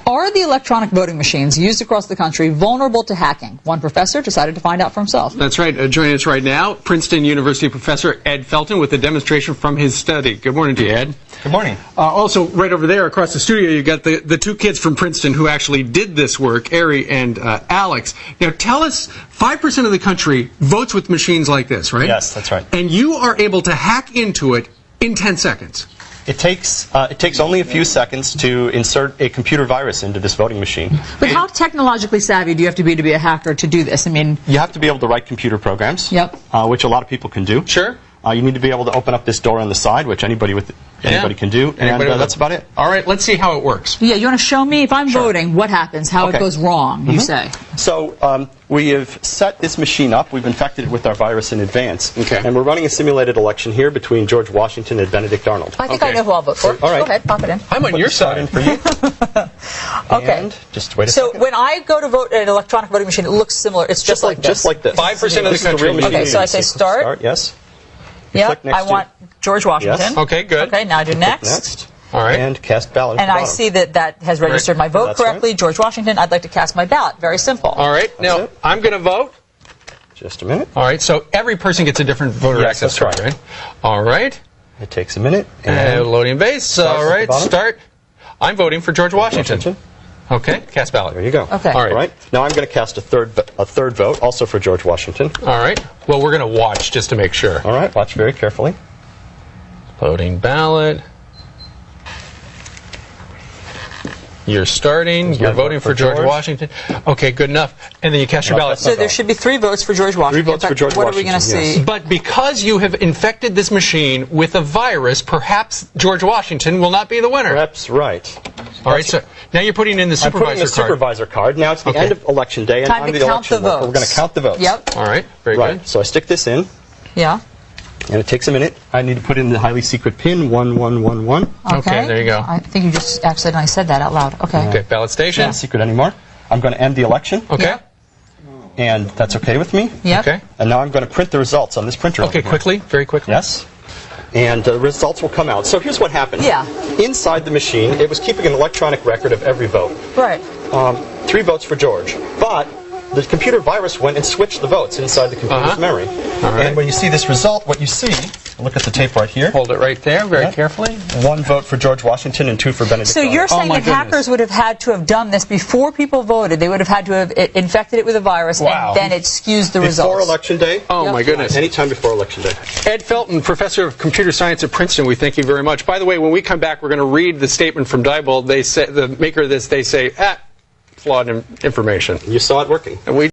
Are the electronic voting machines used across the country vulnerable to hacking? One professor decided to find out for himself. That's right. Joining us right now, Princeton University professor Ed Felton with a demonstration from his study. Good morning to you, Ed. Good morning. Also, right over there across the studio, you've got the two kids from Princeton who actually did this work, Ari and Alex. Now, tell us, 5% of the country votes with machines like this, right? Yes, that's right. And you are able to hack into it in 10 seconds. It takes only a few seconds to insert a computer virus into this voting machine. But how technologically savvy do you have to be a hacker to do this? I mean, you have to be able to write computer programs, yep. Which a lot of people can do. Sure. You need to be able to open up this door on the side, which anybody can do, and that's about it. All right, let's see how it works. Yeah, you want to show me, if I'm Sure. voting, what happens, how it goes wrong, you say? So we have set this machine up. We've infected it with our virus in advance. Okay. And we're running a simulated election here between George Washington and Benedict Arnold. I think I know who I'll vote for. All right. Go ahead, pop it in. I'm on your side. For you. Okay. And just wait a second. So when I go to vote at an electronic voting machine, it looks similar. It's just like this. Just like this. 5% of the country. Okay, so I say start. Start, yes. Yeah, I want George Washington. Yes. Okay, good. Okay, now I do next. Next. All right. And cast ballot. And I see that has registered my vote That's correctly. right. George Washington, I'd like to cast my ballot. Very simple. All right. Now, it. I'm going to vote. Just a minute. All right. So every person gets a different voter Yes, access that's card, right? All right. It takes a minute. And Loading base. All right. Start. I'm voting for George Washington. Okay. Cast ballot. There you go. Okay. All right. All right. Now I'm going to cast a third vote, also for George Washington. All right. Well, we're going to watch just to make sure. All right. Watch very carefully. Loading ballot. You're starting. You're voting for George Washington. Okay, good enough. And then you cast your ballot. So there should be 3 votes for George Washington. 3 votes for George What Washington. are we going to see? But because you have infected this machine with a virus, perhaps George Washington will not be the winner. That's right. All right, so now you're putting in the I'm putting supervisor the supervisor card. Now it's the end of election day, and Time I'm to the count election the worker. votes. We're going to count the votes. Yep. All right, very good. So I stick this in, Yeah. and it takes a minute. I need to put in the highly secret PIN 1111. Okay, there you go. I think you just accidentally said that out loud. Okay. Okay, ballot station. Not secret anymore. I'm going to end the election. Okay. Yeah. And that's okay with me. Yep. Okay. And now I'm going to print the results on this printer. Okay, over here. quickly, very quickly. Yes. And the results will come out. So here's what happened. Yeah. Inside the machine, it was keeping an electronic record of every vote. Right. 3 votes for George. But the computer virus went and switched the votes inside the computer's memory. All right. And when you see this result, what you see, look at the tape right here. Hold it right there, very carefully. 1 vote for George Washington and 2 for Benedict So Arnold. you're saying my that hackers would have had to have done this before people voted. They would have had to have infected it with a virus, Wow. and then it skews the results. Before election day? Oh, my goodness. Anytime before election day. Ed Felton, professor of computer science at Princeton, we thank you very much. By the way, when we come back, we're going to read the statement from Diebold. They say, the maker of this, they say, flawed information. You saw it working. And we